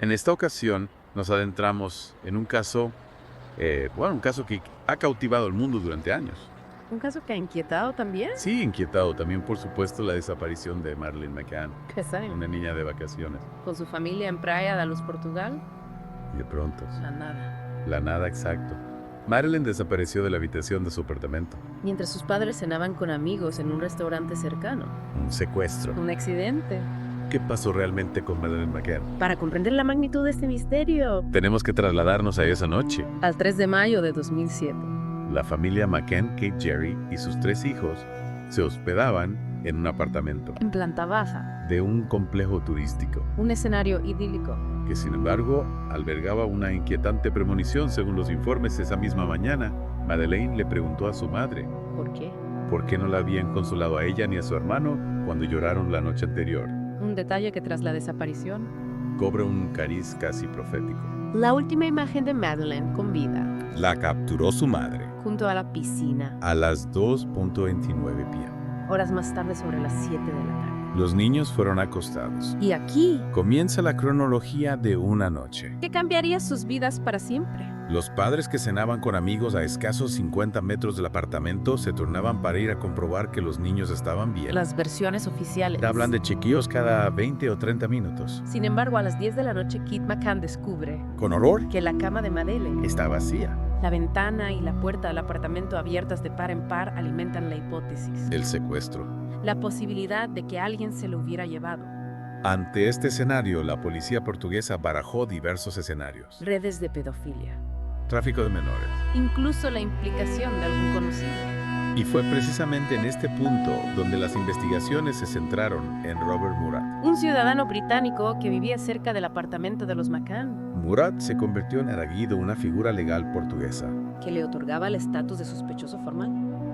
En esta ocasión nos adentramos en un caso, un caso que ha cautivado al mundo durante años. ¿Un caso que ha inquietado también? Sí, inquietado también, por supuesto, la desaparición de Madeleine McCann, Qué extraño. una niña de vacaciones. Con su familia en Praia da Luz, Portugal, Y de pronto, la nada. la nada exacto. Madeleine desapareció de la habitación de su apartamento. Mientras sus padres cenaban con amigos en un restaurante cercano. Un secuestro. Un accidente. ¿Qué pasó realmente con Madeleine McCann? Para comprender la magnitud de este misterio, Tenemos que trasladarnos a esa noche. al 3 de mayo de 2007. La familia McCann, Kate Jerry y sus 3 hijos se hospedaban en un apartamento En planta baja, de un complejo turístico un escenario idílico. que, sin embargo, albergaba una inquietante premonición. Según los informes, esa misma mañana, Madeleine le preguntó a su madre ¿Por qué? por qué no la habían consolado a ella ni a su hermano cuando lloraron la noche anterior. Un detalle que tras la desaparición, Cobra un cariz casi profético. la última imagen de Madeleine con vida, La capturó su madre junto a la piscina, a las 2:29 p.m. horas más tarde sobre las 7 de la tarde. Los niños fueron acostados. Y aquí, Comienza la cronología de una noche. que cambiaría sus vidas para siempre. Los padres que cenaban con amigos a escasos 50 metros del apartamento se turnaban para ir a comprobar que los niños estaban bien. Las versiones oficiales. Hablan de chequeos cada 20 o 30 minutos. Sin embargo, a las 10 de la noche, Kit McCann descubre Con horror, que la cama de Madeleine, está vacía. la ventana y la puerta del apartamento abiertas de par en par alimentan la hipótesis. El secuestro. La posibilidad de que alguien se lo hubiera llevado. Ante este escenario, la policía portuguesa barajó diversos escenarios. Redes de pedofilia. Tráfico de menores. Incluso la implicación de algún conocido. Y fue precisamente en este punto donde las investigaciones se centraron en Robert Murat. Un ciudadano británico que vivía cerca del apartamento de los McCann, Murat se convirtió en erguido una figura legal portuguesa que le otorgaba el estatus de sospechoso formal.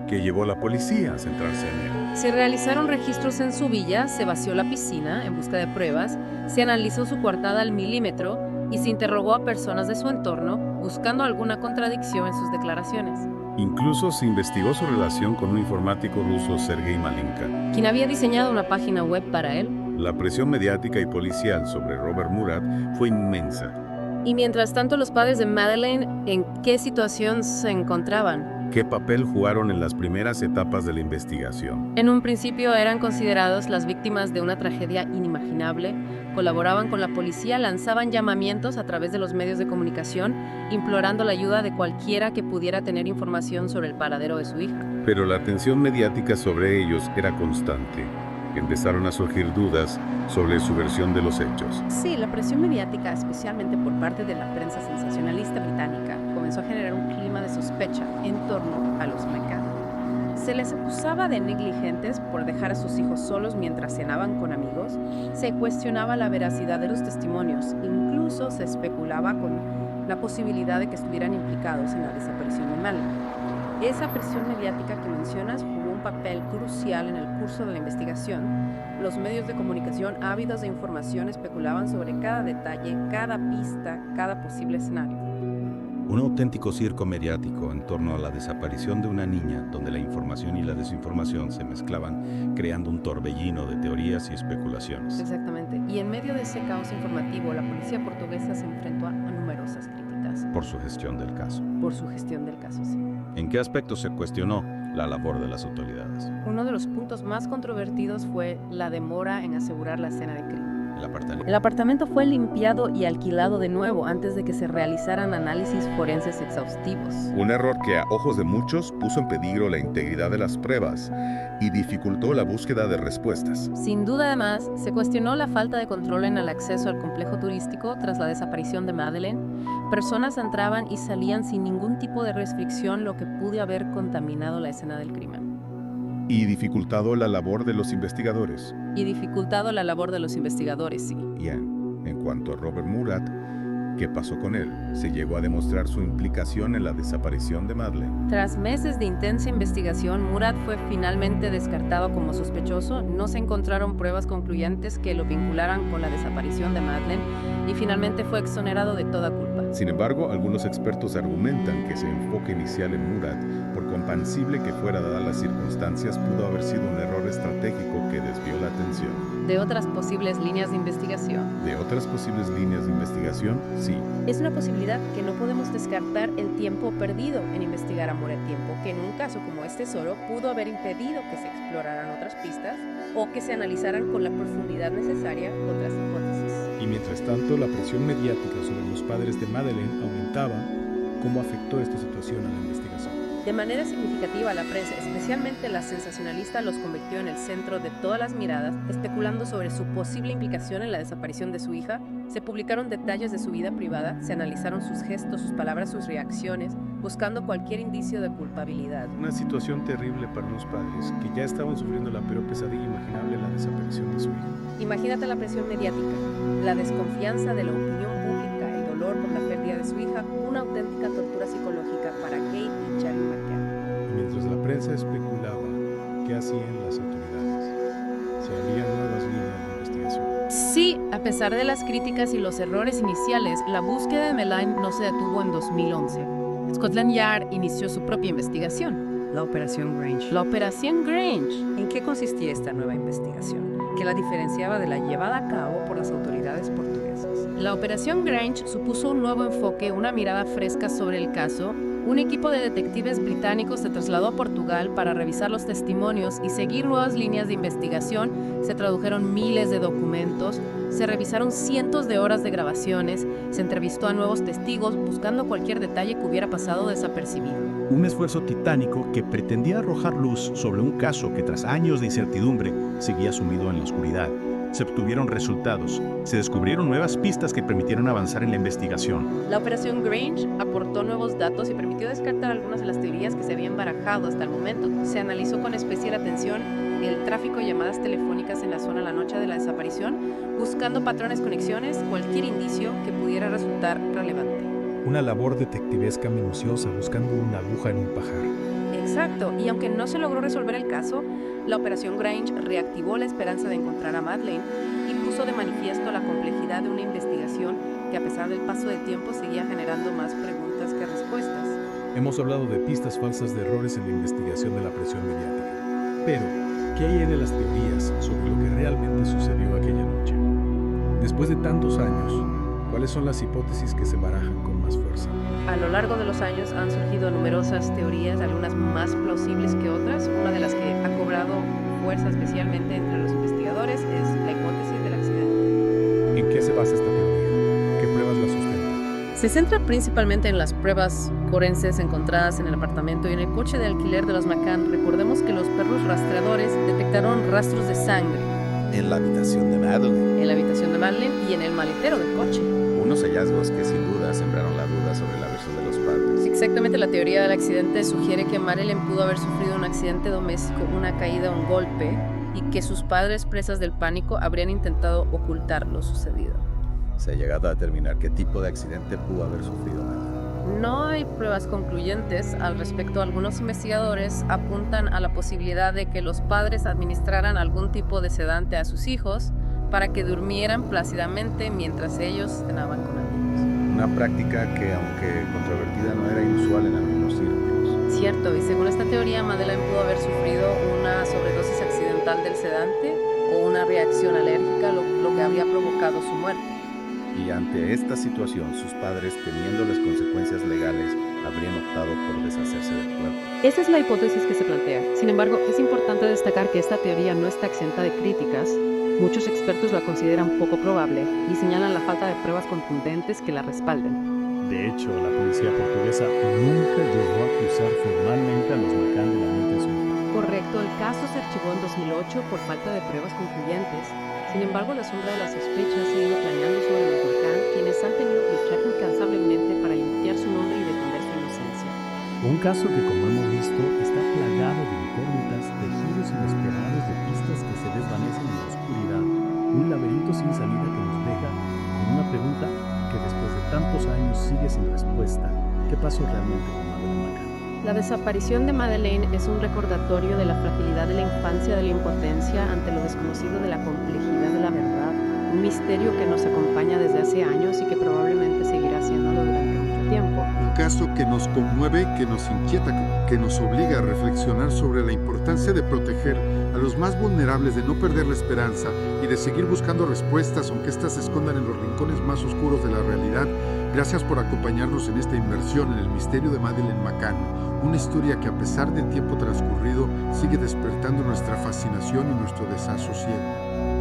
que llevó a la policía a centrarse en él. Se realizaron registros en su villa, se vació la piscina en busca de pruebas, se analizó su coartada al milímetro y se interrogó a personas de su entorno buscando alguna contradicción en sus declaraciones. Incluso se investigó su relación con un informático ruso, Sergei Malinka. Quien había diseñado una página web para él. La presión mediática y policial sobre Robert Murat fue inmensa. Y mientras tanto, los padres de Madeleine, ¿en qué situación se encontraban? ¿Qué papel jugaron en las primeras etapas de la investigación? En un principio eran considerados las víctimas de una tragedia inimaginable, colaboraban con la policía, lanzaban llamamientos a través de los medios de comunicación, implorando la ayuda de cualquiera que pudiera tener información sobre el paradero de su hija. Pero la atención mediática sobre ellos era constante. Empezaron a surgir dudas sobre su versión de los hechos. Sí, la presión mediática, especialmente por parte de la prensa sensacionalista británica, comenzó a generar un clima de sospecha en torno a los McCann. Se les acusaba de negligentes por dejar a sus hijos solos mientras cenaban con amigos, se cuestionaba la veracidad de los testimonios, incluso se especulaba con la posibilidad de que estuvieran implicados en la desaparición de Madeleine. Esa presión mediática que mencionas jugó un papel crucial en el curso de la investigación. Los medios de comunicación ávidos de información especulaban sobre cada detalle, cada pista, cada posible escenario. Un auténtico circo mediático en torno a la desaparición de una niña, donde la información y la desinformación se mezclaban, creando un torbellino de teorías y especulaciones. Exactamente. Y en medio de ese caos informativo, la policía portuguesa se enfrentó a numerosas críticas. Por su gestión del caso. Por su gestión del caso, sí. ¿En qué aspecto se cuestionó la labor de las autoridades? Uno de los puntos más controvertidos fue la demora en asegurar la escena de crimen. El apartamento fue limpiado y alquilado de nuevo antes de que se realizaran análisis forenses exhaustivos. Un error que a ojos de muchos puso en peligro la integridad de las pruebas y dificultó la búsqueda de respuestas. Sin duda, además, se cuestionó la falta de control en el acceso al complejo turístico tras la desaparición de Madeleine. Personas entraban y salían sin ningún tipo de restricción, lo que pudo haber contaminado la escena del crimen. Y dificultado la labor de los investigadores. Sí. Y en cuanto a Robert Murat, ¿qué pasó con él? Se llegó a demostrar su implicación en la desaparición de Madeleine. Tras meses de intensa investigación, Murat fue finalmente descartado como sospechoso. No se encontraron pruebas concluyentes que lo vincularan con la desaparición de Madeleine y finalmente fue exonerado de toda culpa. Sin embargo, algunos expertos argumentan que ese enfoque inicial en Murat, por comprensible que fuera dadas las circunstancias, pudo haber sido un error estratégico que desvió la atención. De otras posibles líneas de investigación. De otras posibles líneas de investigación, sí. Es una posibilidad que no podemos descartar el tiempo perdido en investigar a Murat, tiempo que en un caso como este solo pudo haber impedido que se exploraran otras pistas o que se analizaran con la profundidad necesaria otras hipótesis. Y mientras tanto, la presión mediática sobre los padres de Madeleine aumentaba. ¿Cómo afectó esta situación a la investigación? De manera significativa, la prensa, especialmente la sensacionalista, los convirtió en el centro de todas las miradas, especulando sobre su posible implicación en la desaparición de su hija. Se publicaron detalles de su vida privada, se analizaron sus gestos, sus palabras, sus reacciones, buscando cualquier indicio de culpabilidad. Una situación terrible para unos padres que ya estaban sufriendo la peor pesadilla imaginable en la desaparición de su hija. Imagínate la presión mediática, la desconfianza de la opinión pública, el dolor por la pérdida de su hija, una auténtica tortura psicológica para Kate y Charlie McCann. Y mientras la prensa especulaba qué hacían las autoridades, se abrían nuevas líneas de investigación. Sí, a pesar de las críticas y los errores iniciales, la búsqueda de Madeleine no se detuvo en 2011. Scotland Yard inició su propia investigación. La Operación Grange. La Operación Grange. ¿En qué consistía esta nueva investigación? Que la diferenciaba de la llevada a cabo por las autoridades portuguesas. La Operación Grange supuso un nuevo enfoque, una mirada fresca sobre el caso. Un equipo de detectives británicos se trasladó a Portugal para revisar los testimonios y seguir nuevas líneas de investigación. Se tradujeron miles de documentos, se revisaron cientos de horas de grabaciones, se entrevistó a nuevos testigos buscando cualquier detalle que hubiera pasado desapercibido. Un esfuerzo titánico que pretendía arrojar luz sobre un caso que tras años de incertidumbre seguía sumido en la oscuridad. Se obtuvieron resultados, se descubrieron nuevas pistas que permitieron avanzar en la investigación. La Operación Grange aportó nuevos datos y permitió descartar algunas de las teorías que se habían barajado hasta el momento. Se analizó con especial atención el tráfico de llamadas telefónicas en la zona la noche de la desaparición, buscando patrones, conexiones, cualquier indicio que pudiera resultar relevante. Una labor detectivesca minuciosa buscando una aguja en un pajar. Exacto, y aunque no se logró resolver el caso, la Operación Grange reactivó la esperanza de encontrar a Madeleine y puso de manifiesto la complejidad de una investigación que a pesar del paso del tiempo seguía generando más preguntas que respuestas. Hemos hablado de pistas falsas de errores en la investigación de la presión mediática. Pero, ¿qué hay de las teorías sobre lo que realmente sucedió aquella noche? Después de tantos años, ¿cuáles son las hipótesis que se barajan con más fuerza? A lo largo de los años han surgido numerosas teorías, algunas más plausibles que otras. Una de las que ha cobrado fuerza especialmente entre los investigadores es la hipótesis del accidente. ¿En qué se basa esta teoría? ¿Qué pruebas la sustentan? Se centra principalmente en las pruebas forenses encontradas en el apartamento y en el coche de alquiler de los McCann. Recordemos que los perros rastreadores detectaron rastros de sangre En la habitación de Madeleine. en la habitación de Madeleine y en el maletero del coche. Unos hallazgos que sin duda sembraron la duda sobre la versión de los padres. Exactamente, la teoría del accidente sugiere que Madeleine pudo haber sufrido un accidente doméstico, una caída o un golpe, y que sus padres, presas del pánico, habrían intentado ocultar lo sucedido. Se ha llegado a determinar qué tipo de accidente pudo haber sufrido Madeleine. No hay pruebas concluyentes al respecto. Algunos investigadores apuntan a la posibilidad de que los padres administraran algún tipo de sedante a sus hijos para que durmieran plácidamente mientras ellos cenaban con amigos. Una práctica que, aunque controvertida, no era inusual en algunos círculos. Cierto, y según esta teoría, Madeleine pudo haber sufrido una sobredosis accidental del sedante o una reacción alérgica, lo que habría provocado su muerte. Y ante esta situación, sus padres, temiendo las consecuencias legales, habrían optado por deshacerse del cuerpo. Esa es la hipótesis que se plantea. Sin embargo, es importante destacar que esta teoría no está exenta de críticas. Muchos expertos la consideran poco probable y señalan la falta de pruebas contundentes que la respalden. De hecho, la policía portuguesa nunca llegó a acusar formalmente a los McCann de la muerte de su hija. Correcto, el caso se archivó en 2008 por falta de pruebas concluyentes. Sin embargo, la sombra de la sospecha ha seguido planeando sobre los McCann, quienes han tenido que luchar incansablemente para limpiar su nombre y defender su inocencia. Un caso que, como hemos visto, está plagado de incógnitas, de giros inesperados, de pistas que se desvanecen en la oscuridad. Un laberinto sin salida que nos deja con una pregunta que después de tantos años sigue sin respuesta. ¿Qué pasó realmente con Madeleine McCann? La desaparición de Madeleine es un recordatorio de la fragilidad de la infancia, de la impotencia ante lo desconocido, de la complejidad de la verdad. un misterio que nos acompaña desde hace años y que probablemente seguirá haciéndolo durante mucho tiempo. Un caso que nos conmueve, que nos inquieta, que nos obliga a reflexionar sobre la importancia de proteger a los más vulnerables, de no perder la esperanza y de seguir buscando respuestas, aunque éstas se escondan en los rincones más oscuros de la realidad. Gracias por acompañarnos en esta inmersión en el misterio de Madeleine McCann, una historia que a pesar del tiempo transcurrido sigue despertando nuestra fascinación y nuestro desasosiego.